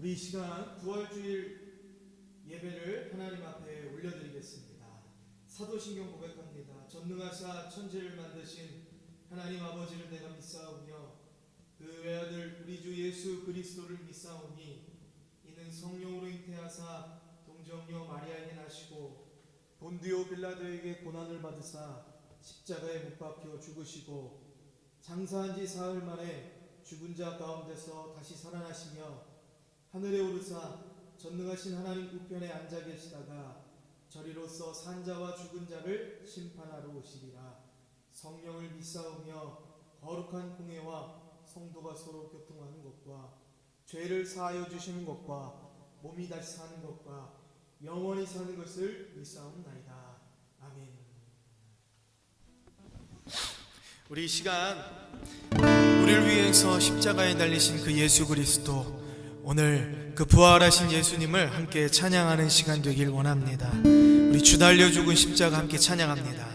우리 이 시간 부활주일 예배를 하나님 앞에 올려드리겠습니다. 사도신경 고백합니다. 전능하사 천지를 만드신 하나님 아버지를 내가 믿사오며 그 외아들 우리 주 예수 그리스도를 믿사오니 이는 성령으로 잉태하사 동정녀 마리아에게 나시고 본디오 빌라도에게 고난을 받으사 십자가에 못 박혀 죽으시고 장사한 지 사흘 만에 죽은 자 가운데서 다시 살아나시며 하늘에 오르사 전능하신 하나님 우편에 앉아 계시다가 저리로서 산자와 죽은 자를 심판하러 오시리라. 성령을 믿사오며 거룩한 공회와 성도가 서로 교통하는 것과 죄를 사하여 주시는 것과 몸이 다시 사는 것과 영원히 사는 것을 믿사옵나이다. 아멘. 우리 이 시간 우리를 위해서 십자가에 달리신 그 예수 그리스도, 오늘 그 부활하신 예수님을 함께 찬양하는 시간 되길 원합니다. 우리 주 달려 죽은 십자가 함께 찬양합니다.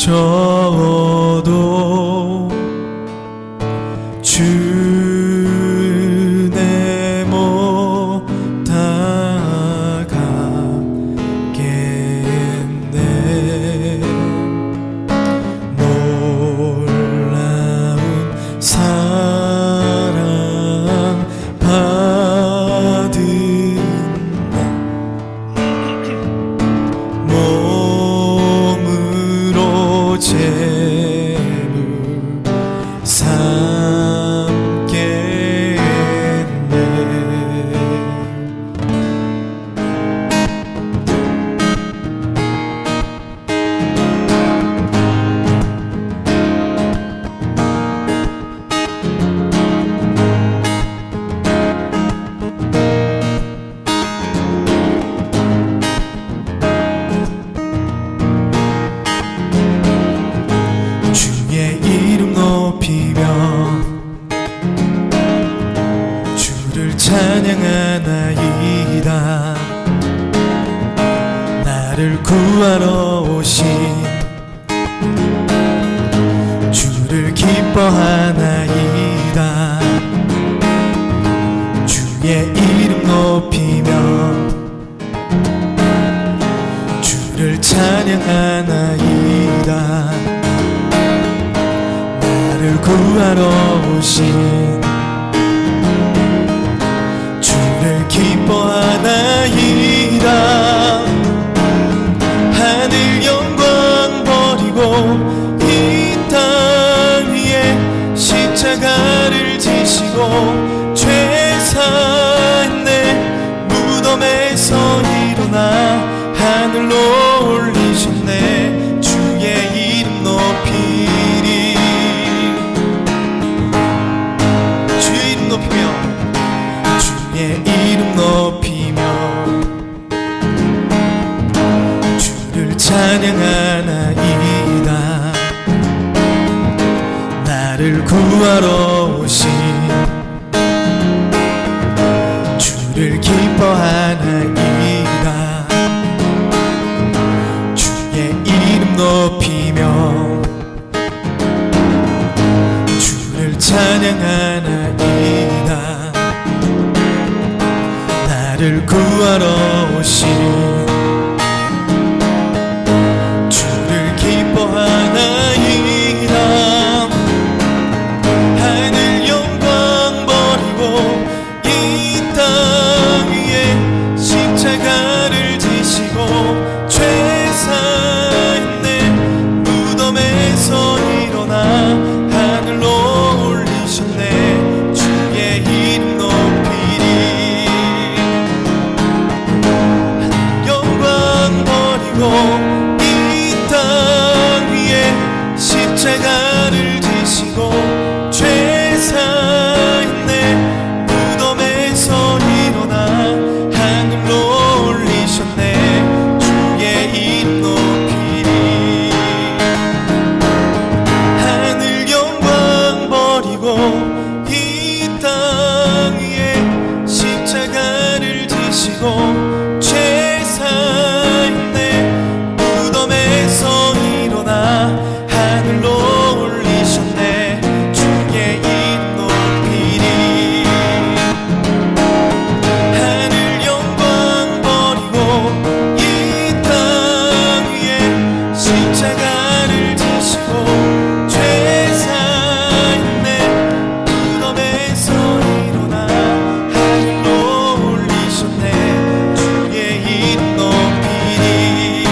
저도 주내 못 다가겠네. 놀라운 사랑 받은 몸으로 재물 주의 이름 높이며 주를 찬양하나이다. 나를 구하러 오신 주를 기뻐하나이다. 주의 이름 높이며 주를 찬양하나이다. 나를 구하러 오신 주를 기뻐하나이다. 하늘 영광 버리고 이 땅 위에 십자가를 지시고 죄사했네. 무덤에서 일어나 하늘로 올리셨네. 주의 이름 높이리. 주의 이름 높이며 주의 이름 높이며 주를 찬양하나이다. 나를 구하러 오신 주를 기뻐하나이다. 주의 이름 높이며 주를 찬양하나이다. 나를 구하러 오신 주를 기뻐하나이다. 하늘 영광 버리고 이 땅 위에 십자가를 지시고 죄사했네. 무덤에서 일어나 하늘로 올리셨네. 주의 이름 높이리. 영광 버리고 이 땅 위에 십자가를 지시고 죄사했네. 무덤에서 일어나 하늘로 올리셨네. 주의 이름 높이리. 하늘 영광 버리고 이 땅 위에 십자가를 지시고 죄사했네. 무덤에서 일어나 하늘로 올리셨네. 주의 이름 높이리. 하늘 영광 버리고 이 땅 위에 십자가를 지시고 죄사했네. 무덤에서 일어나 하늘로 올리셨네. 주의 이름 높이리.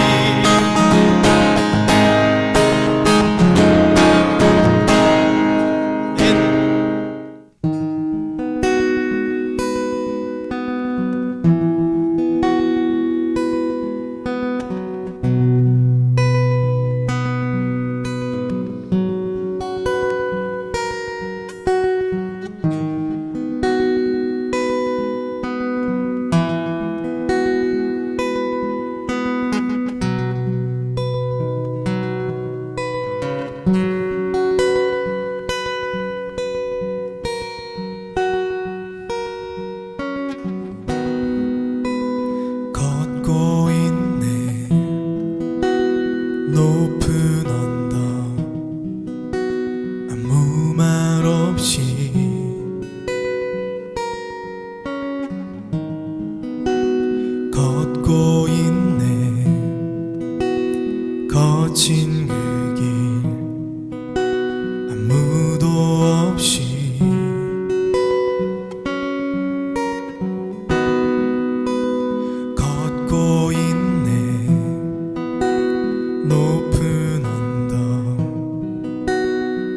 걷고 있네. 높은 언덕 거친 그 길 아무도 없이 걷고 있네. 높은 언덕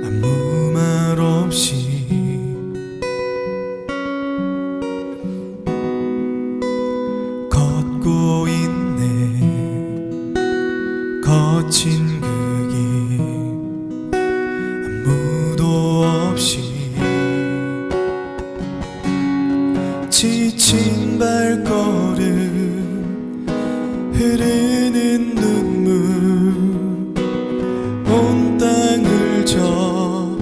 아무 말 없이 걷고 있네. 거친 그 길 아무도 없이 지친 발걸음 흐르는 눈물 온 땅을 적시네.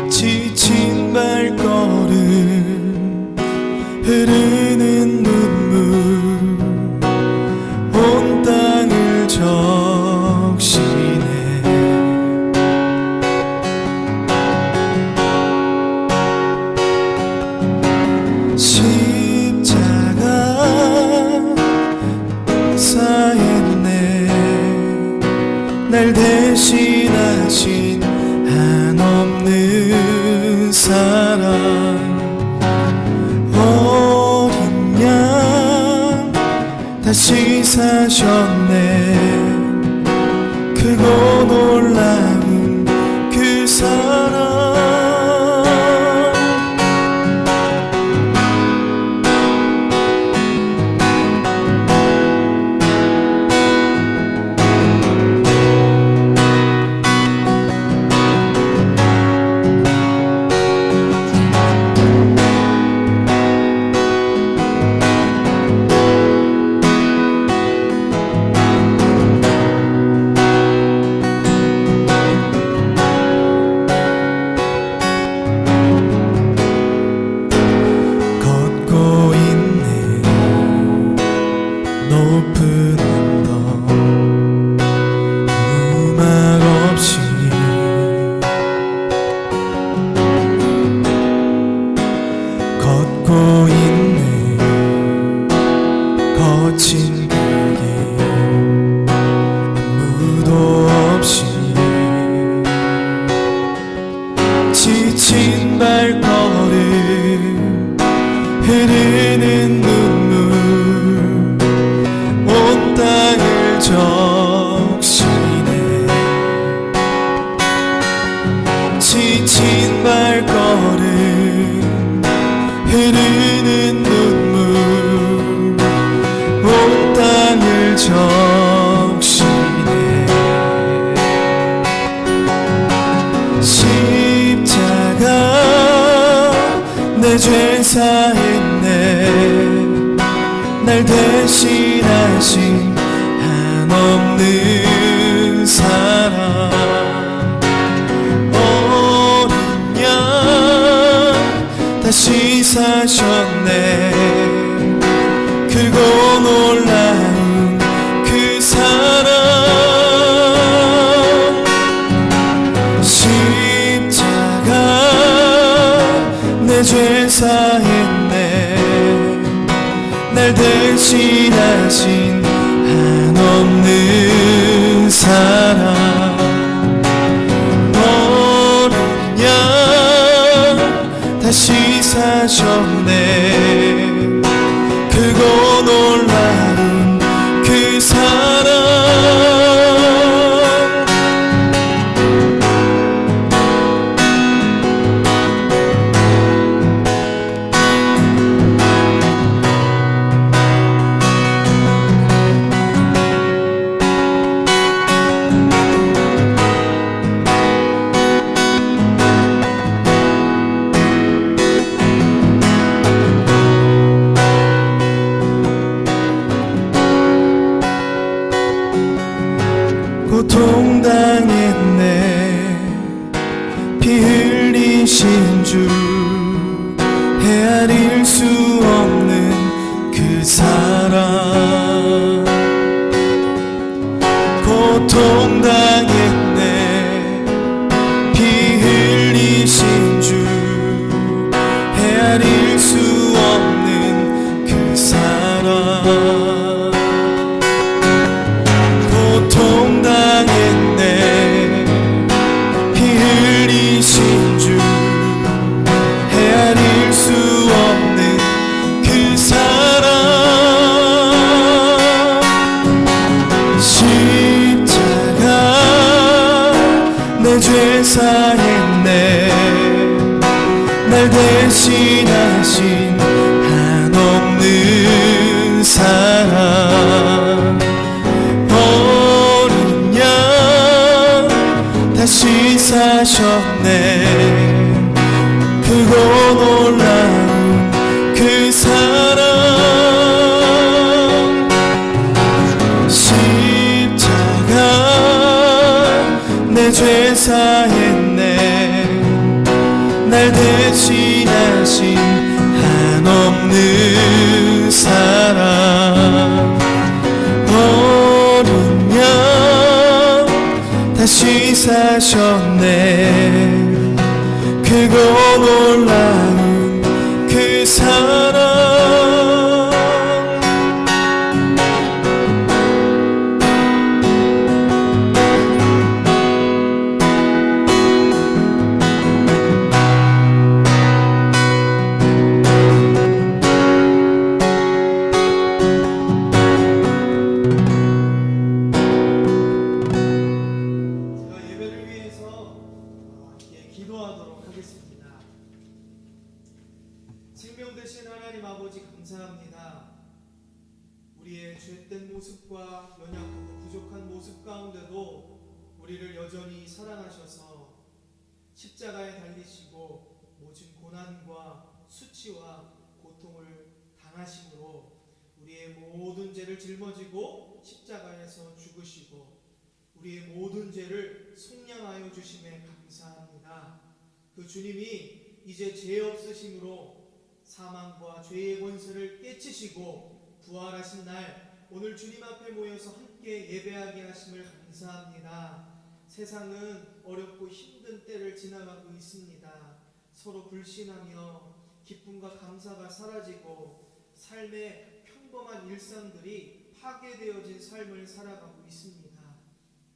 지친 발걸음 흐르는 눈물 온 땅을 적시네. 십자가 사했네. 날 대신하신 한없는 사랑. 어린 양 다시 사셨네. 크고 놀라운 그 사랑. 높은 언덕 아무 말 없이 걷고 있네. 거친 그 길 아무도 없이 지친 발걸음 흐르는 눈물 온 땅을 적시네. 지친 발걸음 흐르는 눈물 온 땅을 적시네. 십자가 내 죄 사했네. 날 대신하신 한없는 사랑. 어린 양 다시 사셨네. 크고 놀라운 그 사랑. 십자가 내 죄 사했네. 날 대신하신 한없는 사랑. 어린 양 다시 사셨네. 크고 놀라운 그 사랑. 고통당했네. 피 흘리신 주 헤아릴 수 없는 그 사랑. 고통당했네. 피 흘리신 주 헤아릴 수 없는 그 사랑. 죄 사했네. 날 대신하신 한없는 사랑, 어린 양 다시 사셨네. 크고 놀라운 그 사랑. 제가 예배를 위해서 함께 기도하도록 하겠습니다. 생명 되신 하나님 아버지 감사합니다. 우리의 죄된 모습과 연약하고 부족한 모습 가운데도 우리를 여전히 사랑하셔서 십자가에 달리시고 모진 고난과 수치와 고통을 당하심으로 우리의 모든 죄를 짊어지고 십자가에서 죽으시고 우리의 모든 죄를 속량하여 주심에 감사합니다. 그 주님이 이제 죄 없으심으로 사망과 죄의 권세를 깨치시고 부활하신 날 오늘 주님 앞에 모여서 함께 예배하게 하심을 감사합니다. 세상은 어렵고 힘든 때를 지나가고 있습니다. 서로 불신하며 기쁨과 감사가 사라지고 삶의 평범한 일상들이 파괴되어진 삶을 살아가고 있습니다.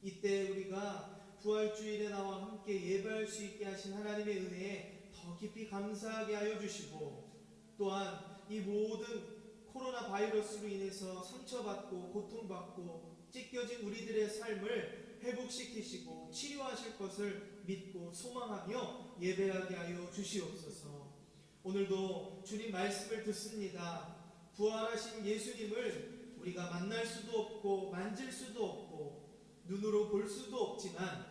이때 우리가 부활주일에 나와 함께 예배할 수 있게 하신 하나님의 은혜에 더 깊이 감사하게 하여 주시고, 또한 이 모든 코로나 바이러스로 인해서 상처받고 고통받고 찢겨진 우리들의 삶을 회복시키시고 치료하실 것을 믿고 소망하며 예배하게 하여 주시옵소서. 오늘도 주님 말씀을 듣습니다. 부활하신 예수님을 우리가 만날 수도 없고 만질 수도 없고 눈으로 볼 수도 없지만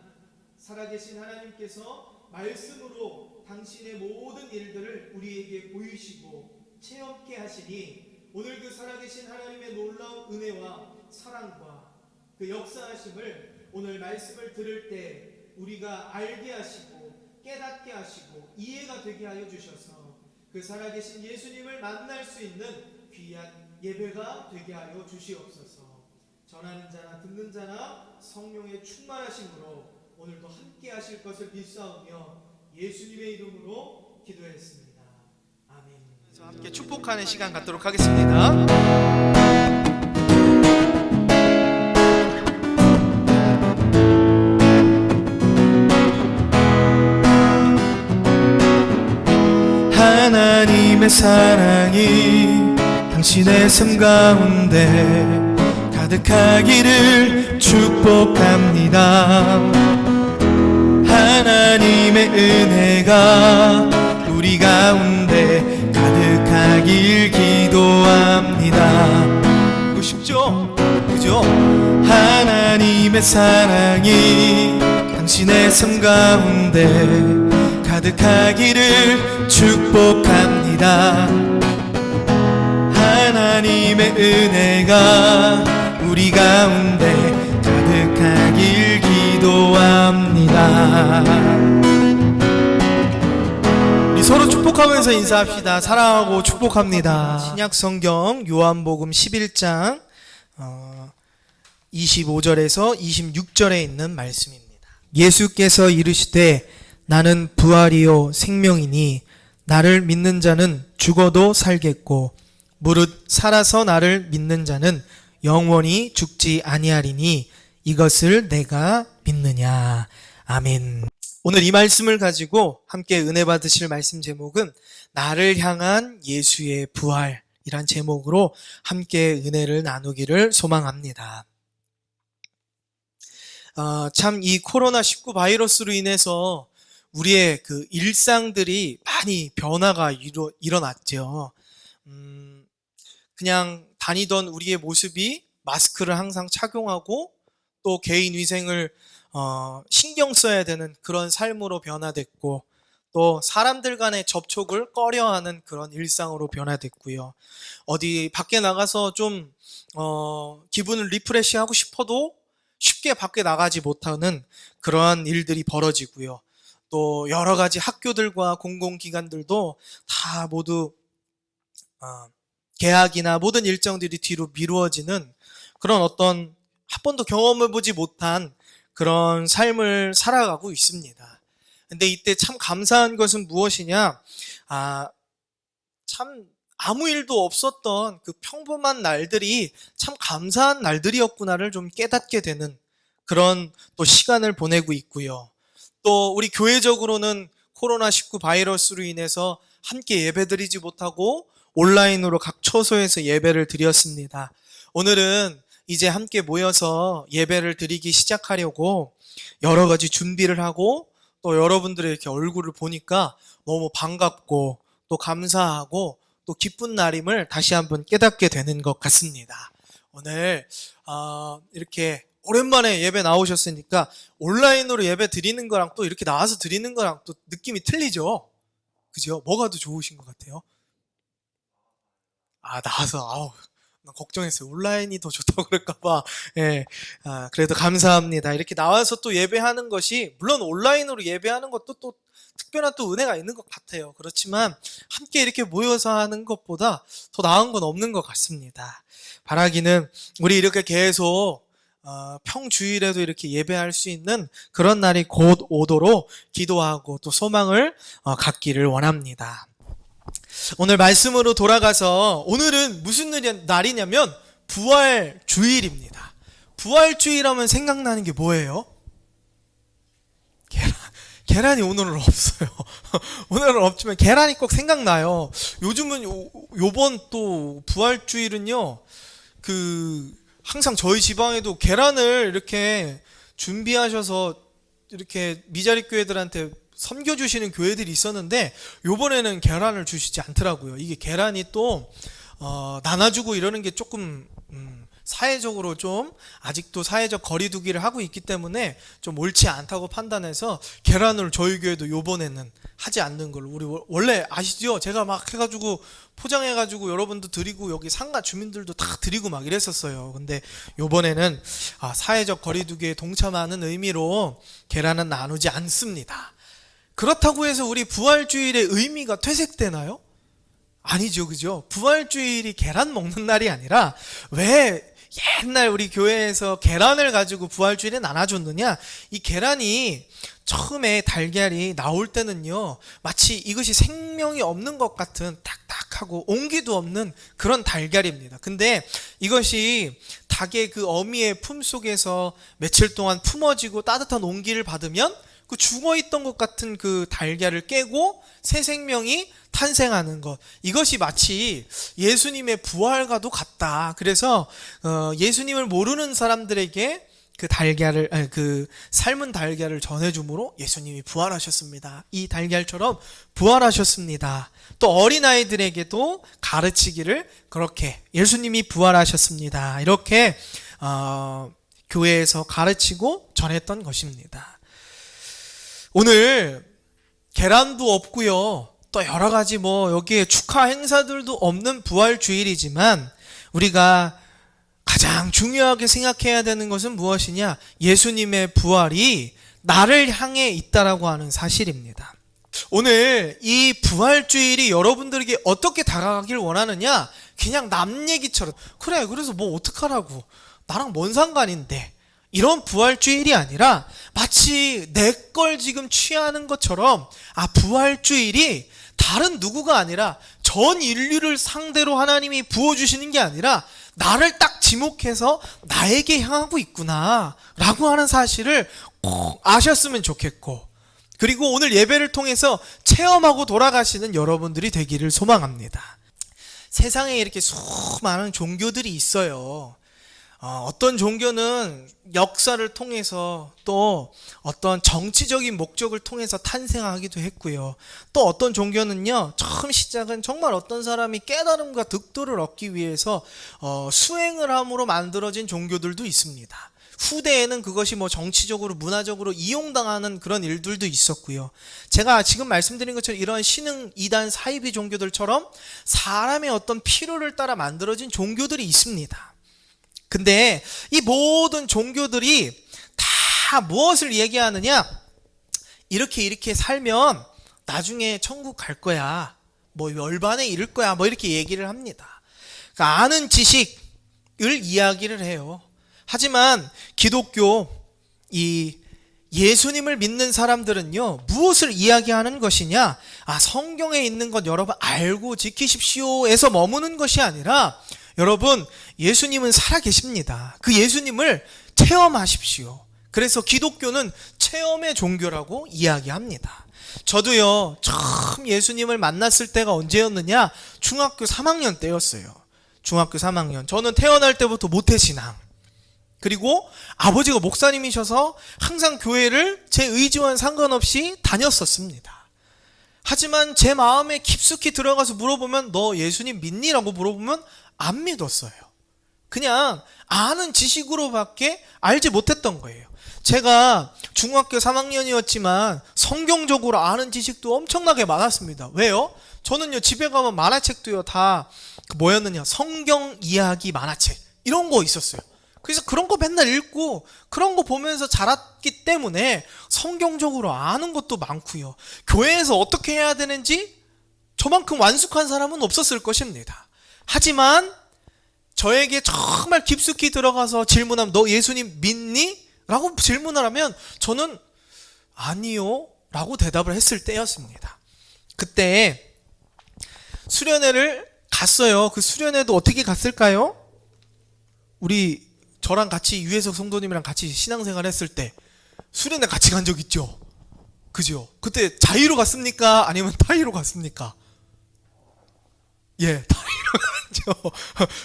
살아계신 하나님께서 말씀으로 당신의 모든 일들을 우리에게 보이시고 체험케 하시니 오늘 그 살아계신 하나님의 놀라운 은혜와 사랑과 그 역사하심을 오늘 말씀을 들을 때 우리가 알게 하시고 깨닫게 하시고 이해가 되게 하여 주셔서 그 살아계신 예수님을 만날 수 있는 귀한 예배가 되게 하여 주시옵소서. 전하는 자나 듣는 자나 성령의 충만하심으로 오늘도 함께 하실 것을 믿사오며 예수님의 이름으로 기도했습니다. 아멘. 함께 축복하는 시간 갖도록 하겠습니다. 하나님의 사랑이 당신의 삶 가운데 가득하기를 축복합니다. 하나님의 은혜가 우리 가운데 가득하길 기도합니다. 그거 쉽죠? 그죠? 하나님의 사랑이 당신의 삶 가운데 가득하기를 축복합니다. 하나님의 은혜가 우리 가운데 가득하길 기도합니다. 우리 서로 축복하면서 인사합시다. 사랑하고 축복합니다. 신약성경 요한복음 11장 25절에서 26절에 있는 말씀입니다. 예수께서 이르시되 나는 부활이요 생명이니 나를 믿는 자는 죽어도 살겠고 무릇 살아서 나를 믿는 자는 영원히 죽지 아니하리니 이것을 내가 믿느냐. 아멘. 오늘 이 말씀을 가지고 함께 은혜 받으실 말씀 제목은 나를 향한 예수의 부활이란 제목으로 함께 은혜를 나누기를 소망합니다. 참 이 코로나19 바이러스로 인해서 우리의 그 일상들이 많이 변화가 일어났죠. 그냥 다니던 우리의 모습이 마스크를 항상 착용하고 또 개인 위생을 신경 써야 되는 그런 삶으로 변화됐고, 또 사람들 간의 접촉을 꺼려하는 그런 일상으로 변화됐고요. 어디 밖에 나가서 좀 기분을 리프레시하고 싶어도 쉽게 밖에 나가지 못하는 그러한 일들이 벌어지고요. 또 여러 가지 학교들과 공공기관들도 다 모두 개학이나 모든 일정들이 뒤로 미루어지는 그런 어떤 한 번도 경험해보지 못한 그런 삶을 살아가고 있습니다. 근데 이때 참 감사한 것은 무엇이냐? 참 아무 일도 없었던 그 평범한 날들이 참 감사한 날들이었구나를 좀 깨닫게 되는 그런 또 시간을 보내고 있고요. 또 우리 교회적으로는 코로나19 바이러스로 인해서 함께 예배드리지 못하고 온라인으로 각 처소에서 예배를 드렸습니다. 오늘은 이제 함께 모여서 예배를 드리기 시작하려고 여러 가지 준비를 하고 또 여러분들의 이렇게 얼굴을 보니까 너무 반갑고 또 감사하고 또 기쁜 날임을 다시 한번 깨닫게 되는 것 같습니다. 오늘 이렇게 오랜만에 예배 나오셨으니까 온라인으로 예배 드리는 거랑 또 이렇게 나와서 드리는 거랑 또 느낌이 틀리죠? 그죠? 뭐가 더 좋으신 것 같아요? 나와서 난 걱정했어요. 온라인이 더 좋다고 그럴까봐. 예. 그래도 감사합니다. 이렇게 나와서 또 예배하는 것이, 물론 온라인으로 예배하는 것도 또 특별한 또 은혜가 있는 것 같아요. 그렇지만 함께 이렇게 모여서 하는 것보다 더 나은 건 없는 것 같습니다. 바라기는 우리 이렇게 계속 평주일에도 이렇게 예배할 수 있는 그런 날이 곧 오도록 기도하고 또 소망을 갖기를 원합니다. 오늘 말씀으로 돌아가서 오늘은 무슨 날이냐면 부활주일입니다. 부활주일하면 생각나는 게 뭐예요? 계란이 오늘은 없어요. 오늘은 없지만 계란이 꼭 생각나요. 요즘은 요번 또 부활주일은요, 항상 저희 지방에도 계란을 이렇게 준비하셔서 이렇게 미자립 교회들한테 섬겨주시는 교회들이 있었는데 요번에는 계란을 주시지 않더라고요. 이게 계란이 또 나눠주고 이러는 게 조금 사회적으로 좀 아직도 사회적 거리두기를 하고 있기 때문에 좀 옳지 않다고 판단해서 계란을 저희 교회도 요번에는 하지 않는 걸로. 우리 원래 아시죠? 제가 막 해가지고 포장해가지고 여러분도 드리고 여기 상가 주민들도 다 드리고 막 이랬었어요. 근데 요번에는 사회적 거리두기에 동참하는 의미로 계란은 나누지 않습니다. 그렇다고 해서 우리 부활주일의 의미가 퇴색되나요? 아니죠, 그죠? 부활주일이 계란 먹는 날이 아니라 왜 옛날 우리 교회에서 계란을 가지고 부활주일에 나눠줬느냐? 이 계란이 처음에 달걀이 나올 때는요, 마치 이것이 생명이 없는 것 같은 딱딱하고 온기도 없는 그런 달걀입니다. 근데 이것이 닭의 그 어미의 품 속에서 며칠 동안 품어지고 따뜻한 온기를 받으면 그 죽어있던 것 같은 그 달걀을 깨고 새 생명이 탄생하는 것, 이것이 마치 예수님의 부활과도 같다. 그래서 예수님을 모르는 사람들에게 그 삶은 달걀을 전해줌으로 예수님이 부활하셨습니다. 이 달걀처럼 부활하셨습니다. 또 어린아이들에게도 가르치기를 그렇게 예수님이 부활하셨습니다. 이렇게 교회에서 가르치고 전했던 것입니다. 오늘 계란도 없고요. 또 여러 가지 여기에 축하 행사들도 없는 부활주일이지만 우리가 가장 중요하게 생각해야 되는 것은 무엇이냐? 예수님의 부활이 나를 향해 있다라고 하는 사실입니다. 오늘 이 부활주일이 여러분들에게 어떻게 다가가길 원하느냐? 그냥 남 얘기처럼, 그래, 그래서 어떡하라고, 나랑 뭔 상관인데, 이런 부활주일이 아니라 마치 내 걸 지금 취하는 것처럼, 부활주일이 다른 누구가 아니라 전 인류를 상대로 하나님이 부어주시는 게 아니라 나를 딱 지목해서 나에게 향하고 있구나 라고 하는 사실을 꼭 아셨으면 좋겠고, 그리고 오늘 예배를 통해서 체험하고 돌아가시는 여러분들이 되기를 소망합니다. 세상에 이렇게 수많은 종교들이 있어요. 어떤 종교는 역사를 통해서 또 어떤 정치적인 목적을 통해서 탄생하기도 했고요. 또 어떤 종교는요, 처음 시작은 정말 어떤 사람이 깨달음과 득도를 얻기 위해서 수행을 함으로 만들어진 종교들도 있습니다. 후대에는 그것이 정치적으로 문화적으로 이용당하는 그런 일들도 있었고요. 제가 지금 말씀드린 것처럼 이런 신흥 이단 사이비 종교들처럼 사람의 어떤 필요를 따라 만들어진 종교들이 있습니다. 근데 이 모든 종교들이 다 무엇을 얘기하느냐? 이렇게 살면 나중에 천국 갈 거야. 뭐 열반에 이를 거야. 뭐 이렇게 얘기를 합니다. 그러니까 아는 지식을 이야기를 해요. 하지만 기독교 이 예수님을 믿는 사람들은요, 무엇을 이야기하는 것이냐? 성경에 있는 것 여러분 알고 지키십시오에서 머무는 것이 아니라, 여러분, 예수님은 살아계십니다. 그 예수님을 체험하십시오. 그래서 기독교는 체험의 종교라고 이야기합니다. 저도요, 처음 예수님을 만났을 때가 언제였느냐? 중학교 3학년 때였어요. 중학교 3학년. 저는 태어날 때부터 모태신앙. 그리고 아버지가 목사님이셔서 항상 교회를 제 의지와는 상관없이 다녔었습니다. 하지만 제 마음에 깊숙이 들어가서 물어보면 너 예수님 믿니? 라고 물어보면 안 믿었어요. 그냥 아는 지식으로밖에 알지 못했던 거예요. 제가 중학교 3학년이었지만 성경적으로 아는 지식도 엄청나게 많았습니다. 왜요? 저는요, 집에 가면 만화책도요, 다 뭐였느냐, 성경 이야기 만화책 이런 거 있었어요. 그래서 그런 거 맨날 읽고 그런 거 보면서 자랐기 때문에 성경적으로 아는 것도 많고요. 교회에서 어떻게 해야 되는지 저만큼 완숙한 사람은 없었을 것입니다. 하지만 저에게 정말 깊숙이 들어가서 질문하면 너 예수님 믿니? 라고 질문을 하면 저는 아니요 라고 대답을 했을 때였습니다. 그때 수련회를 갔어요. 그 수련회도 어떻게 갔을까요? 우리 저랑 같이 유해석 성도님이랑 같이 신앙생활 했을 때 수련회 같이 간 적 있죠? 그죠? 그때 자유로 갔습니까? 아니면 타이로 갔습니까? 예, 타이로 갔죠.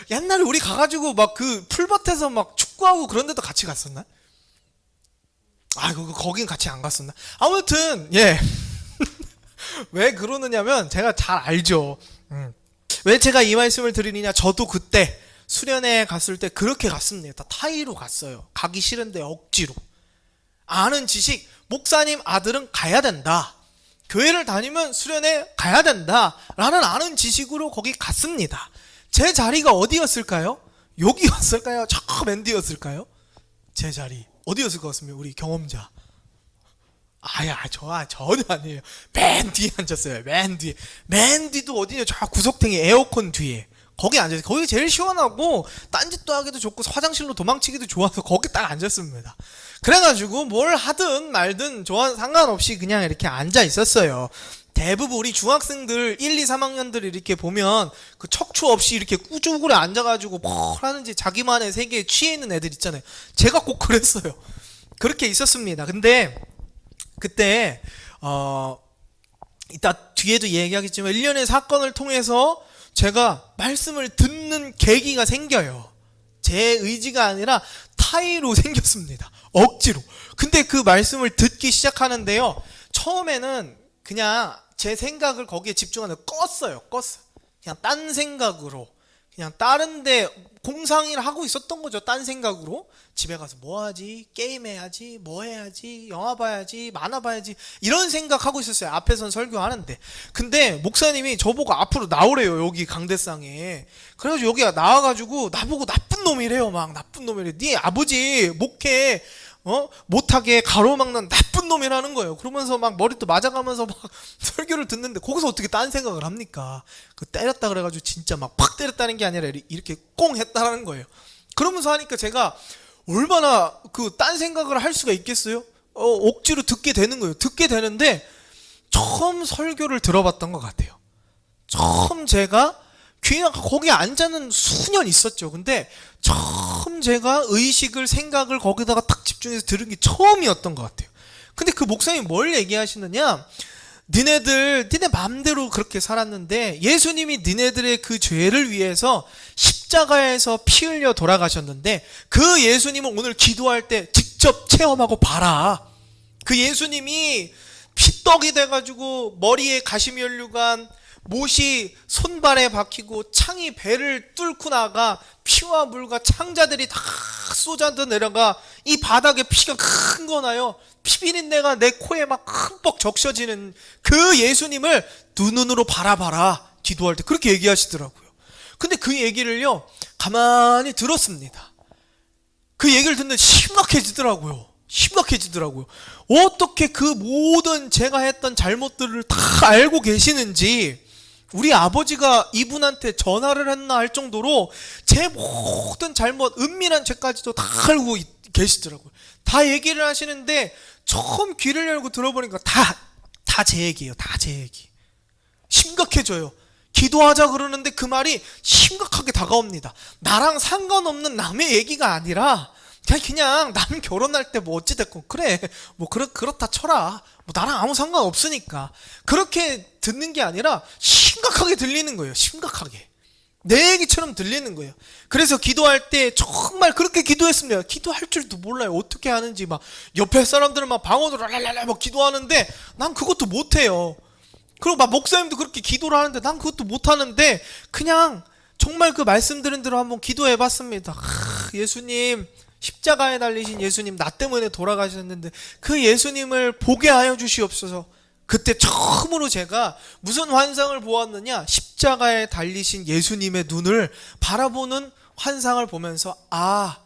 옛날에 우리 가가지고 막 그 풀밭에서 막 축구하고 그런 데도 같이 갔었나? 거긴 같이 안 갔었나? 아무튼, 예. 왜 그러느냐면 제가 잘 알죠. 왜 제가 이 말씀을 드리느냐? 저도 그때 수련회 갔을 때 그렇게 갔습니다. 타이로 갔어요. 가기 싫은데 억지로. 아는 지식, 목사님 아들은 가야 된다. 교회를 다니면 수련회 가야 된다. 라는 아는 지식으로 거기 갔습니다. 제 자리가 어디였을까요? 여기였을까요? 저 맨 뒤였을까요? 제 자리. 어디였을 것 같습니다. 우리 경험자. 전혀 아니에요. 맨 뒤에 앉았어요. 맨 뒤에. 맨 뒤도 어디냐? 저 구석탱이 에어컨 뒤에. 거기 앉아서 거기 제일 시원하고 딴짓도 하기도 좋고 화장실로 도망치기도 좋아서 거기 딱 앉았습니다. 그래가지고 뭘 하든 말든 저와 상관없이 그냥 이렇게 앉아 있었어요. 대부분 우리 중학생들 1, 2, 3학년들 이렇게 보면 그 척추 없이 이렇게 꾸죽으로 앉아가지고 뭘 하는지 자기만의 세계에 취해 있는 애들 있잖아요. 제가 꼭 그랬어요. 그렇게 있었습니다. 근데 그때 이따 뒤에도 얘기하겠지만 1년의 사건을 통해서 제가 말씀을 듣는 계기가 생겨요. 제 의지가 아니라 타의로 생겼습니다. 억지로. 근데 그 말씀을 듣기 시작하는데요. 처음에는 그냥 제 생각을 거기에 집중하는 껐어요. 그냥 딴 생각으로. 그냥 다른 데 공상일 하고 있었던 거죠. 딴 생각으로. 집에 가서 뭐 하지? 게임 해야지? 뭐 해야지? 영화 봐야지? 만화 봐야지? 이런 생각하고 있었어요. 앞에선 설교하는데. 근데 목사님이 저보고 앞으로 나오래요. 여기 강대상에. 그래가지고 여기 나와가지고 나보고 나쁜 놈이래요. 막 나쁜 놈이래. 네 아버지 목회 못하게 가로막는 나쁜 놈이라는 거예요. 그러면서 막 머리도 맞아가면서 막 설교를 듣는데 거기서 어떻게 딴 생각을 합니까? 그 때렸다 그래가지고 진짜 막 팍 때렸다는 게 아니라 이렇게 꽁 했다라는 거예요. 그러면서 하니까 제가 얼마나 그 딴 생각을 할 수가 있겠어요? 억지로 듣게 되는 거예요. 듣게 되는데 처음 설교를 들어봤던 것 같아요. 처음 제가 그냥 거기 앉아는 수년 있었죠. 근데 처음 제가 의식을 생각을 거기다가 딱 집중해서 들은 게 처음이었던 것 같아요. 근데 그 목사님이 뭘 얘기하시느냐, 니네 마음대로 그렇게 살았는데 예수님이 니네들의 그 죄를 위해서 십자가에서 피 흘려 돌아가셨는데 그 예수님은 오늘 기도할 때 직접 체험하고 봐라. 그 예수님이 피떡이 돼가지고 머리에 가시면류관, 못이 손발에 박히고 창이 배를 뚫고 나가 피와 물과 창자들이 다 쏟아져 내려가 이 바닥에 피가 큰 거 나요. 피비린내가 내 코에 막 흠뻑 적셔지는 그 예수님을 두 눈으로 바라봐라. 기도할 때 그렇게 얘기하시더라고요. 근데 그 얘기를요 가만히 들었습니다. 그 얘기를 듣는데 심각해지더라고요. 어떻게 그 모든 제가 했던 잘못들을 다 알고 계시는지, 우리 아버지가 이분한테 전화를 했나 할 정도로 제 모든 잘못, 은밀한 죄까지도 다 알고 계시더라고요. 다 얘기를 하시는데 처음 귀를 열고 들어보니까 다 제 얘기예요. 다 제 얘기. 심각해져요. 기도하자 그러는데 그 말이 심각하게 다가옵니다. 나랑 상관없는 남의 얘기가 아니라 그냥 남 결혼할 때 뭐 어찌됐건 그래 뭐 그렇다 쳐라, 뭐 나랑 아무 상관 없으니까, 그렇게 듣는 게 아니라 심각하게 들리는 거예요. 심각하게 내 얘기처럼 들리는 거예요. 그래서 기도할 때 정말 그렇게 기도했습니다. 기도할 줄도 몰라요. 어떻게 하는지. 막 옆에 사람들은 막 방언으로 랄랄랄 막 기도하는데 난 그것도 못해요. 그리고 막 목사님도 그렇게 기도를 하는데 난 그것도 못하는데 그냥 정말 그 말씀드린 대로 한번 기도해봤습니다. 예수님, 십자가에 달리신 예수님, 나 때문에 돌아가셨는데 그 예수님을 보게 하여 주시옵소서. 그때 처음으로 제가 무슨 환상을 보았느냐, 십자가에 달리신 예수님의 눈을 바라보는 환상을 보면서 아,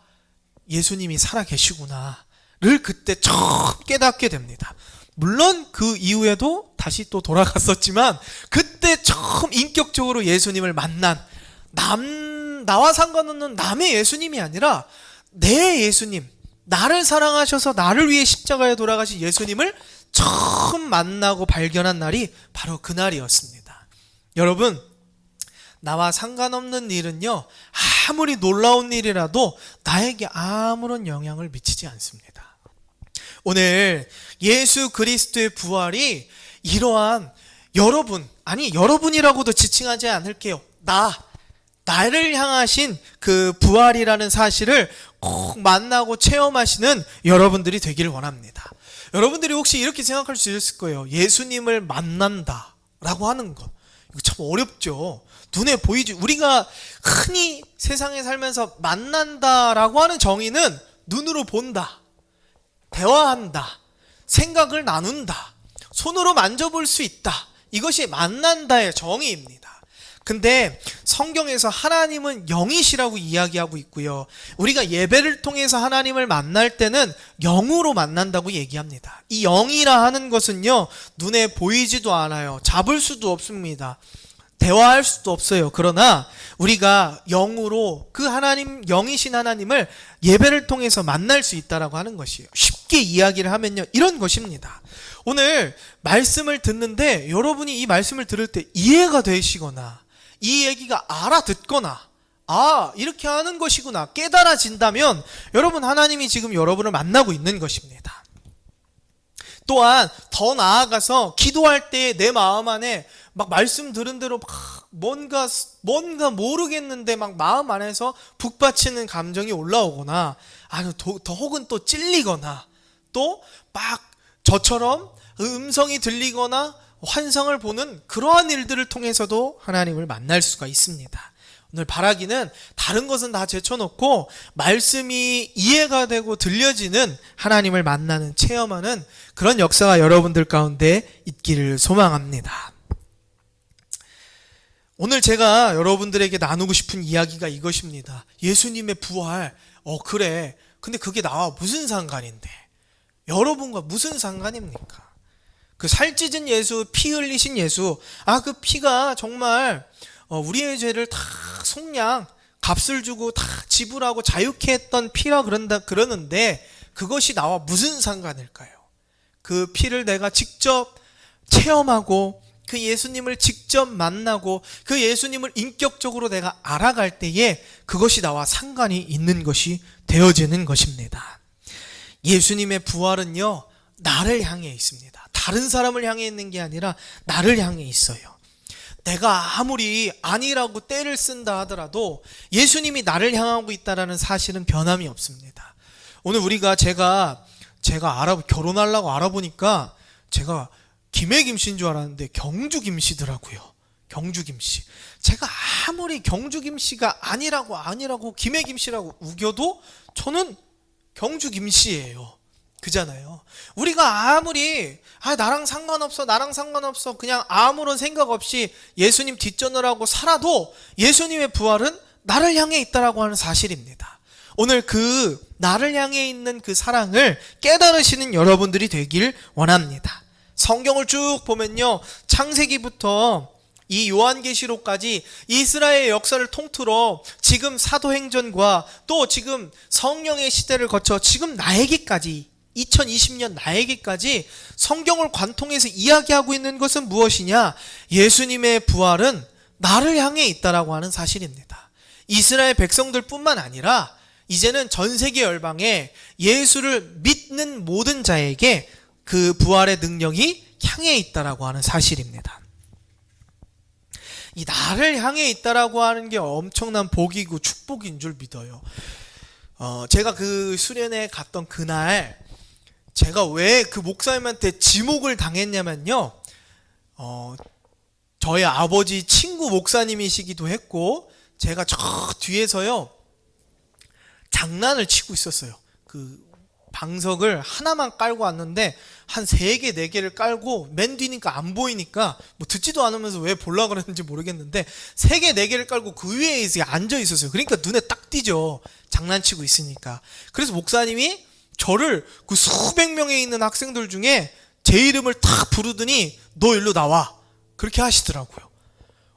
예수님이 살아계시구나를 그때 처음 깨닫게 됩니다. 물론 그 이후에도 다시 또 돌아갔었지만 그때 처음 인격적으로 예수님을 만난, 나와 상관없는 남의 예수님이 아니라 내 예수님, 나를 사랑하셔서 나를 위해 십자가에 돌아가신 예수님을 처음 만나고 발견한 날이 바로 그날이었습니다. 여러분, 나와 상관없는 일은요, 아무리 놀라운 일이라도 나에게 아무런 영향을 미치지 않습니다. 오늘 예수 그리스도의 부활이 이러한 여러분이라고도 지칭하지 않을게요. 나를 향하신 그 부활이라는 사실을 꼭 만나고 체험하시는 여러분들이 되기를 원합니다. 여러분들이 혹시 이렇게 생각할 수 있을 거예요. 예수님을 만난다라고 하는 것, 이거 참 어렵죠. 눈에 보이지. 우리가 흔히 세상에 살면서 만난다라고 하는 정의는 눈으로 본다, 대화한다, 생각을 나눈다, 손으로 만져볼 수 있다, 이것이 만난다의 정의입니다. 근데 성경에서 하나님은 영이시라고 이야기하고 있고요, 우리가 예배를 통해서 하나님을 만날 때는 영으로 만난다고 얘기합니다. 이 영이라 하는 것은요, 눈에 보이지도 않아요. 잡을 수도 없습니다. 대화할 수도 없어요. 그러나 우리가 영으로 그 하나님, 영이신 하나님을 예배를 통해서 만날 수 있다라고 하는 것이에요. 쉽게 이야기를 하면요, 이런 것입니다. 오늘 말씀을 듣는데 여러분이 이 말씀을 들을 때 이해가 되시거나 이 얘기가 알아듣거나 이렇게 하는 것이구나 깨달아진다면 여러분, 하나님이 지금 여러분을 만나고 있는 것입니다. 또한 더 나아가서 기도할 때 내 마음 안에 막 말씀 들은 대로 막 뭔가 모르겠는데 막 마음 안에서 북받치는 감정이 올라오거나, 더 혹은 또 찔리거나, 또 막 저처럼 음성이 들리거나 환상을 보는 그러한 일들을 통해서도 하나님을 만날 수가 있습니다. 오늘 바라기는 다른 것은 다 제쳐놓고 말씀이 이해가 되고 들려지는 하나님을 만나는, 체험하는 그런 역사가 여러분들 가운데 있기를 소망합니다. 오늘 제가 여러분들에게 나누고 싶은 이야기가 이것입니다. 예수님의 부활, 그래. 근데 그게 나와 무슨 상관인데? 여러분과 무슨 상관입니까? 그 살찌진 예수, 피 흘리신 예수, 그 피가 정말 우리의 죄를 다 속량, 값을 주고 다 지불하고 자유케 했던 피라 그러는데 그것이 나와 무슨 상관일까요? 그 피를 내가 직접 체험하고 그 예수님을 직접 만나고 그 예수님을 인격적으로 내가 알아갈 때에 그것이 나와 상관이 있는 것이 되어지는 것입니다. 예수님의 부활은요, 나를 향해 있습니다. 다른 사람을 향해 있는 게 아니라 나를 향해 있어요. 내가 아무리 아니라고 떼를 쓴다 하더라도 예수님이 나를 향하고 있다는 사실은 변함이 없습니다. 오늘 제가 결혼하려고 알아보니까 제가 김해김씨인 줄 알았는데 경주김씨더라고요. 경주김씨. 제가 아무리 경주김씨가 아니라고 김해김씨라고 우겨도 저는 경주김씨예요. 그잖아요. 우리가 아무리 나랑 상관없어 그냥 아무런 생각 없이 예수님 뒷전을 살아도 예수님의 부활은 나를 향해 있다라고 하는 사실입니다. 오늘 그 나를 향해 있는 그 사랑을 깨달으시는 여러분들이 되길 원합니다. 성경을 쭉 보면요, 창세기부터 이 요한계시록까지 이스라엘 역사를 통틀어 지금 사도행전과 또 지금 성령의 시대를 거쳐 지금 나에게까지 2020년 나에게까지 성경을 관통해서 이야기하고 있는 것은 무엇이냐? 예수님의 부활은 나를 향해 있다라고 하는 사실입니다. 이스라엘 백성들뿐만 아니라 이제는 전 세계 열방에 예수를 믿는 모든 자에게 그 부활의 능력이 향해 있다라고 하는 사실입니다. 이 나를 향해 있다라고 하는 게 엄청난 복이고 축복인 줄 믿어요. 제가 그 수련회 갔던 그날 제가 왜 그 목사님한테 지목을 당했냐면요, 저희 아버지 친구 목사님이시기도 했고 제가 저 뒤에서요 장난을 치고 있었어요. 그 방석을 하나만 깔고 왔는데 한 3개, 4개를 깔고 맨 뒤니까 안 보이니까 뭐 듣지도 않으면서 왜 보려고 그랬는지 모르겠는데 3개, 4개를 깔고 그 위에 앉아 있었어요. 그러니까 눈에 딱 띄죠. 장난치고 있으니까. 그래서 목사님이 저를 그 수백 명에 있는 학생들 중에 제 이름을 탁 부르더니 너 일로 나와. 그렇게 하시더라고요.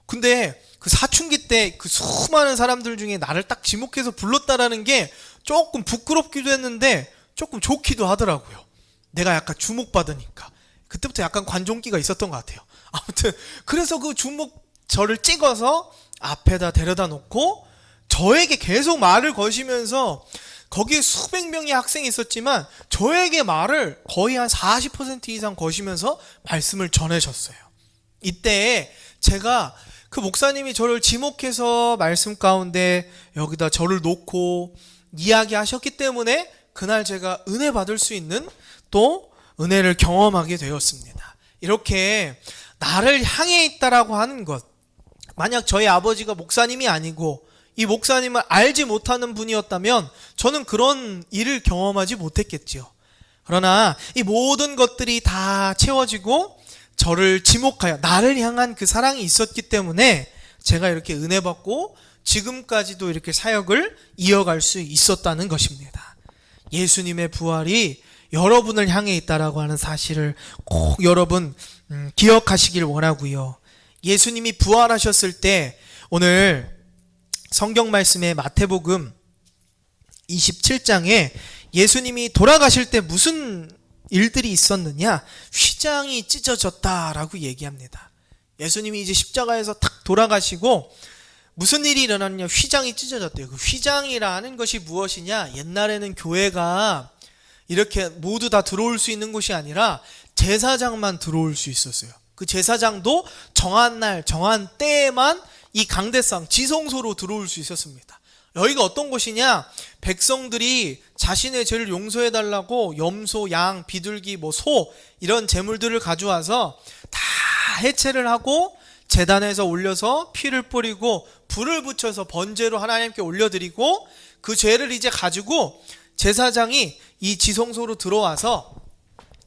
근데 그 사춘기 때 그 수많은 사람들 중에 나를 딱 지목해서 불렀다라는 게 조금 부끄럽기도 했는데 조금 좋기도 하더라고요. 내가 약간 주목받으니까. 그때부터 약간 관종기가 있었던 것 같아요. 아무튼 그래서 그 저를 찍어서 앞에다 데려다 놓고 저에게 계속 말을 거시면서 거기에 수백 명의 학생이 있었지만 저에게 말을 거의 한 40% 이상 거시면서 말씀을 전해줬어요. 이때 제가 그 목사님이 저를 지목해서 말씀 가운데 여기다 저를 놓고 이야기하셨기 때문에 그날 제가 은혜 받을 수 있는 또 은혜를 경험하게 되었습니다. 이렇게 나를 향해 있다라고 하는 것, 만약 저희 아버지가 목사님이 아니고 이 목사님을 알지 못하는 분이었다면 저는 그런 일을 경험하지 못했겠지요. 그러나 이 모든 것들이 다 채워지고 저를 지목하여 나를 향한 그 사랑이 있었기 때문에 제가 이렇게 은혜 받고 지금까지도 이렇게 사역을 이어갈 수 있었다는 것입니다. 예수님의 부활이 여러분을 향해 있다라고 하는 사실을 꼭 여러분 기억하시길 원하고요. 예수님이 부활하셨을 때 오늘 성경 말씀의 마태복음 27장에 예수님이 돌아가실 때 무슨 일들이 있었느냐? 휘장이 찢어졌다라고 얘기합니다. 예수님이 이제 십자가에서 탁 돌아가시고 무슨 일이 일어났냐? 휘장이 찢어졌대요. 그 휘장이라는 것이 무엇이냐? 옛날에는 교회가 이렇게 모두 다 들어올 수 있는 곳이 아니라 제사장만 들어올 수 있었어요. 그 제사장도 정한 날, 정한 때에만 이 강대상, 지성소로 들어올 수 있었습니다. 여기가 어떤 곳이냐? 백성들이 자신의 죄를 용서해달라고 염소, 양, 비둘기, 소 이런 제물들을 가져와서 다 해체를 하고 제단에서 올려서 피를 뿌리고 불을 붙여서 번제로 하나님께 올려드리고 그 죄를 이제 가지고 제사장이 이 지성소로 들어와서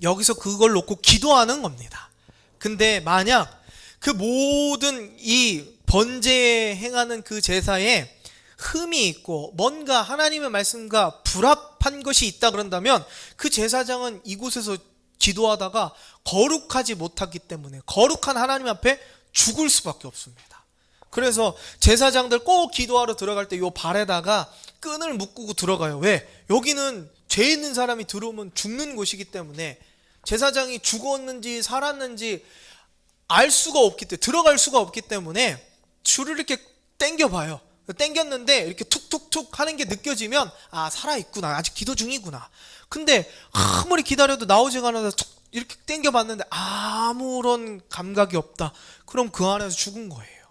여기서 그걸 놓고 기도하는 겁니다. 근데 만약 그 모든 이 번제에 행하는 그 제사에 흠이 있고 뭔가 하나님의 말씀과 불합한 것이 있다 그런다면 그 제사장은 이곳에서 기도하다가 거룩하지 못하기 때문에 거룩한 하나님 앞에 죽을 수밖에 없습니다. 그래서 제사장들 꼭 기도하러 들어갈 때 요 발에다가 끈을 묶고 들어가요. 왜? 여기는 죄 있는 사람이 들어오면 죽는 곳이기 때문에 제사장이 죽었는지 살았는지 알 수가 없기 때문에 들어갈 수가 없기 때문에 줄을 이렇게 당겨봐요. 당겼는데 이렇게 툭툭툭 하는 게 느껴지면 아 살아있구나, 아직 기도 중이구나. 근데 아무리 기다려도 나오지가 않아서 툭 이렇게 당겨봤는데 아무런 감각이 없다. 그럼 그 안에서 죽은 거예요.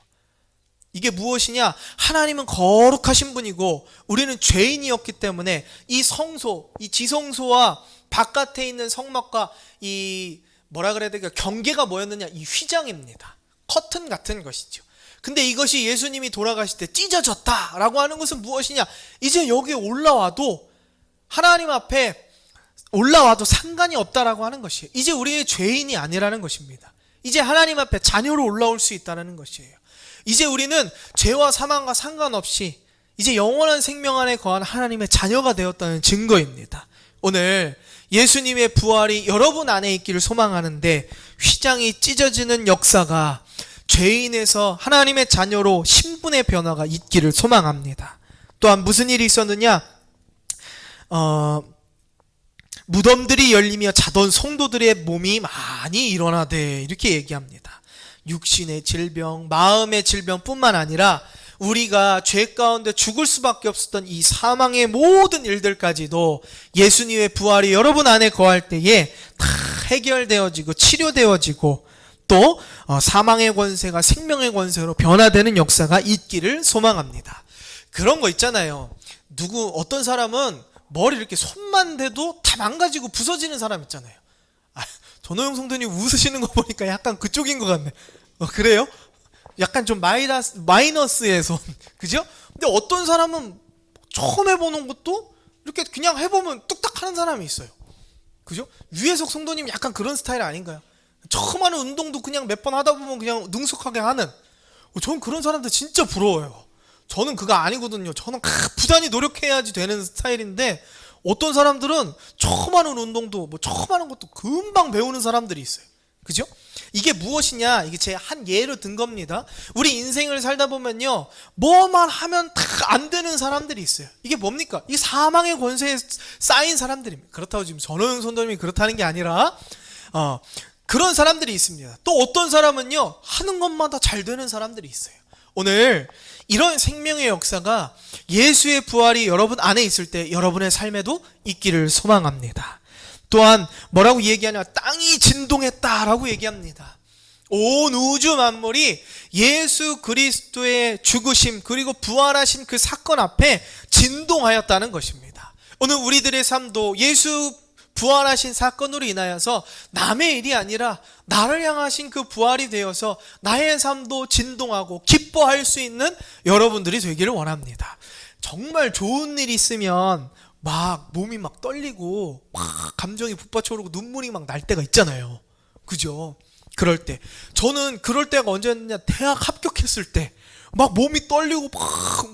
이게 무엇이냐? 하나님은 거룩하신 분이고 우리는 죄인이었기 때문에 이 성소, 이 지성소와 바깥에 있는 성막과 이 뭐라 그래야 될까? 경계가 뭐였느냐? 이 휘장입니다. 커튼 같은 것이죠. 근데 이것이 예수님이 돌아가실 때 찢어졌다라고 하는 것은 무엇이냐? 이제 여기에 올라와도 하나님 앞에 올라와도 상관이 없다라고 하는 것이에요. 이제 우리의 죄인이 아니라는 것입니다. 이제 하나님 앞에 자녀로 올라올 수 있다는 것이에요. 이제 우리는 죄와 사망과 상관없이 이제 영원한 생명 안에 거한 하나님의 자녀가 되었다는 증거입니다. 오늘 예수님의 부활이 여러분 안에 있기를 소망하는데 휘장이 찢어지는 역사가 죄인에서 하나님의 자녀로 신분의 변화가 있기를 소망합니다. 또한 무슨 일이 있었느냐? 무덤들이 열리며 자던 성도들의 몸이 많이 일어나되 이렇게 얘기합니다. 육신의 질병, 마음의 질병뿐만 아니라 우리가 죄 가운데 죽을 수밖에 없었던 이 사망의 모든 일들까지도 예수님의 부활이 여러분 안에 거할 때에 다 해결되어지고 치료되어지고 또 사망의 권세가 생명의 권세로 변화되는 역사가 있기를 소망합니다. 그런 거 있잖아요. 어떤 사람은 머리 이렇게 손만 대도 다 망가지고 부서지는 사람 있잖아요. 전호영 성도님 웃으시는 거 보니까 약간 그쪽인 것 같네. 그래요? 약간 좀 마이너스의 손. 그죠? 근데 어떤 사람은 처음 해보는 것도 이렇게 그냥 해보면 뚝딱 하는 사람이 있어요. 그죠? 유해석 성도님 약간 그런 스타일 아닌가요? 처음 하는 운동도 그냥 몇 번 하다 보면 그냥 능숙하게 하는. 저는 그런 사람들 진짜 부러워요. 저는 그거 아니거든요. 저는 부단히 노력해야지 되는 스타일인데 어떤 사람들은 처음 하는 운동도 처음 하는 것도 금방 배우는 사람들이 있어요. 그죠? 이게 무엇이냐? 이게 제 한 예로 든 겁니다. 우리 인생을 살다 보면요, 뭐만 하면 다 안 되는 사람들이 있어요. 이게 뭡니까? 이 사망의 권세에 쌓인 사람들입니다. 그렇다고 지금 전호영 선생님이 그렇다는 게 아니라 그런 사람들이 있습니다. 또 어떤 사람은요, 하는 것마다 잘 되는 사람들이 있어요. 오늘 이런 생명의 역사가 예수의 부활이 여러분 안에 있을 때 여러분의 삶에도 있기를 소망합니다. 또한 뭐라고 얘기하냐? 땅이 진동했다라고 얘기합니다. 온 우주 만물이 예수 그리스도의 죽으심 그리고 부활하신 그 사건 앞에 진동하였다는 것입니다. 오늘 우리들의 삶도 예수 부활하신 사건으로 인하여서 남의 일이 아니라 나를 향하신 그 부활이 되어서 나의 삶도 진동하고 기뻐할 수 있는 여러분들이 되기를 원합니다. 정말 좋은 일이 있으면 막 몸이 막 떨리고 막 감정이 북받쳐오르고 눈물이 막 날 때가 있잖아요. 그죠? 그럴 때 저는 그럴 때가 언제였냐? 대학 합격했을 때 막 몸이 떨리고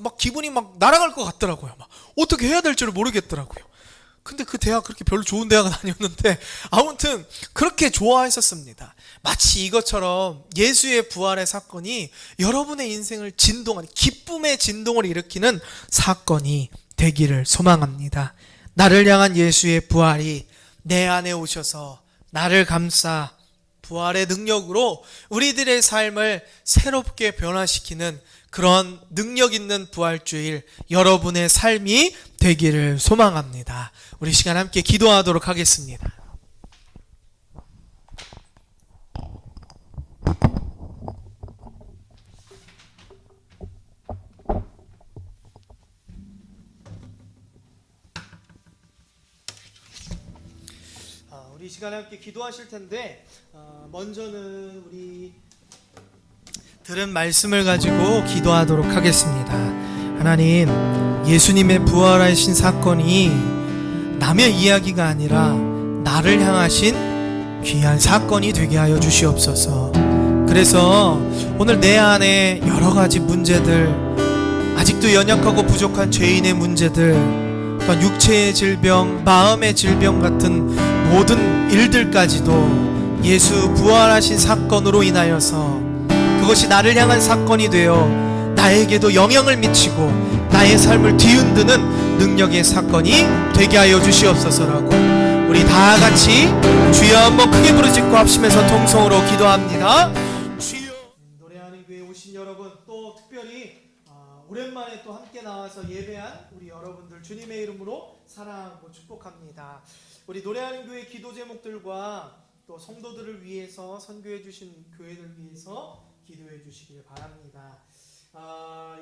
막 기분이 막 날아갈 것 같더라고요. 막 어떻게 해야 될지를 모르겠더라고요. 근데 그 대학 그렇게 별로 좋은 대학은 아니었는데 아무튼 그렇게 좋아했었습니다. 마치 이것처럼 예수의 부활의 사건이 여러분의 인생을 진동하는 기쁨의 진동을 일으키는 사건이 되기를 소망합니다. 나를 향한 예수의 부활이 내 안에 오셔서 나를 감싸 부활의 능력으로 우리들의 삶을 새롭게 변화시키는 그런 능력 있는 부활주일 여러분의 삶이 되기를 소망합니다. 우리 시간 함께 기도하도록 하겠습니다. 우리 시간에 함께 기도하실 텐데 먼저는 우리 들은 말씀을 가지고 기도하도록 하겠습니다. 하나님, 예수님의 부활하신 사건이 남의 이야기가 아니라 나를 향하신 귀한 사건이 되게 하여 주시옵소서. 그래서 오늘 내 안에 여러 가지 문제들, 아직도 연약하고 부족한 죄인의 문제들, 또한 육체의 질병, 마음의 질병 같은 모든 일들까지도 예수 부활하신 사건으로 인하여서 그것이 나를 향한 사건이 되어 나에게도 영향을 미치고 나의 삶을 뒤흔드는 능력의 사건이 되게 하여 주시옵소서라고 우리 다 같이 주여 한번 크게 부르짖고 합심해서 통성으로 기도합니다. 주여. 노래하는 교회에 오신 여러분, 또 특별히 오랜만에 또 함께 나와서 예배한 우리 여러분들 주님의 이름으로 사랑하고 축복합니다. 우리 노래하는 교회 기도 제목들과 또 성도들을 위해서 선교해 주신 교회들 위해서 기도해 주시길 바랍니다.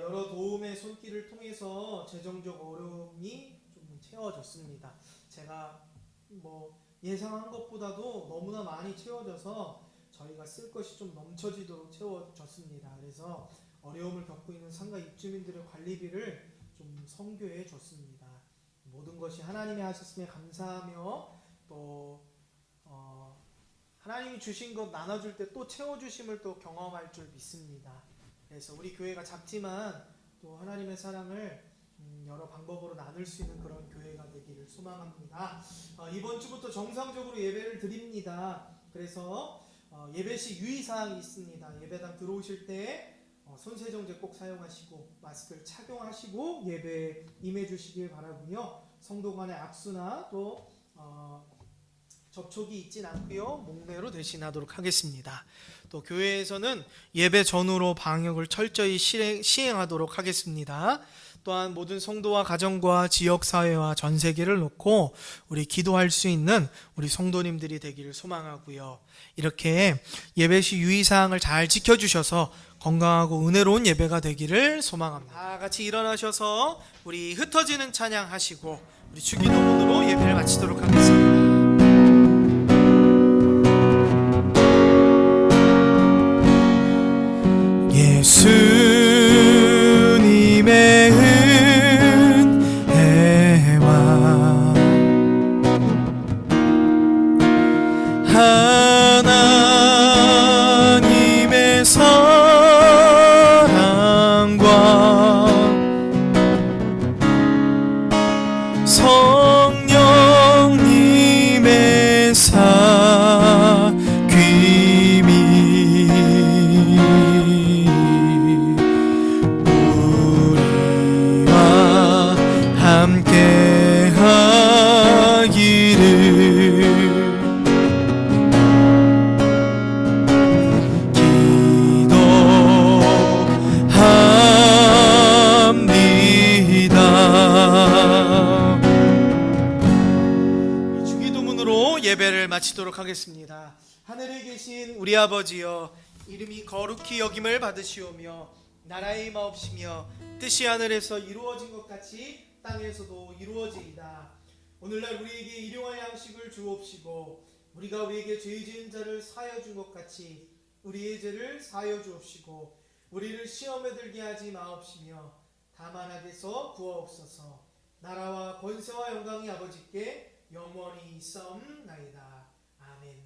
여러 도움의 손길을 통해서 재정적 어려움이 좀 채워졌습니다. 제가 예상한 것보다도 너무나 많이 채워져서 저희가 쓸 것이 좀 넘쳐지도록 채워졌습니다. 그래서 어려움을 겪고 있는 상가 입주민들의 관리비를 좀 선교해 줬습니다. 모든 것이 하나님이 하셨음에 감사하며 또 하나님이 주신 것 나눠줄 때 또 채워주심을 또 경험할 줄 믿습니다. 그래서 우리 교회가 작지만 또 하나님의 사랑을 여러 방법으로 나눌 수 있는 그런 교회가 되기를 소망합니다. 이번 주부터 정상적으로 예배를 드립니다. 그래서 예배 시 유의사항이 있습니다. 예배당 들어오실 때 손세정제 꼭 사용하시고 마스크를 착용하시고 예배에 임해 주시길 바라고요. 성도 간의 악수나 또 접촉이 있진 않고요. 목례로 대신하도록 하겠습니다. 또 교회에서는 예배 전후로 방역을 철저히 시행하도록 하겠습니다. 또한 모든 성도와 가정과 지역사회와 전세계를 놓고 우리 기도할 수 있는 우리 성도님들이 되기를 소망하고요. 이렇게 예배 시 유의사항을 잘 지켜주셔서 건강하고 은혜로운 예배가 되기를 소망합니다. 다 같이 일어나셔서 우리 흩어지는 찬양하시고 우리 주기도문으로 예배를 마치도록 하겠습니다. 예수님의 은혜와 하나님의 사랑과 성령님의 사귐이 우리와 함께 하기를 예배를 마치도록 하겠습니다. 하늘에 계신 우리 아버지여, 이름이 거룩히 여김을 받으시오며 나라의 마옵시며 뜻이 하늘에서 이루어진 것 같이 땅에서도 이루어지이다. 오늘날 우리에게 일용할 양식을 주옵시고 우리가 우리에게 죄 지은 자를 사하여 준 것 같이 우리의 죄를 사하여 주옵시고 우리를 시험에 들게 하지 마옵시며 다만 악에서 구하옵소서. 나라와 권세와 영광이 아버지께 영원히 있사옵나이다. 아멘.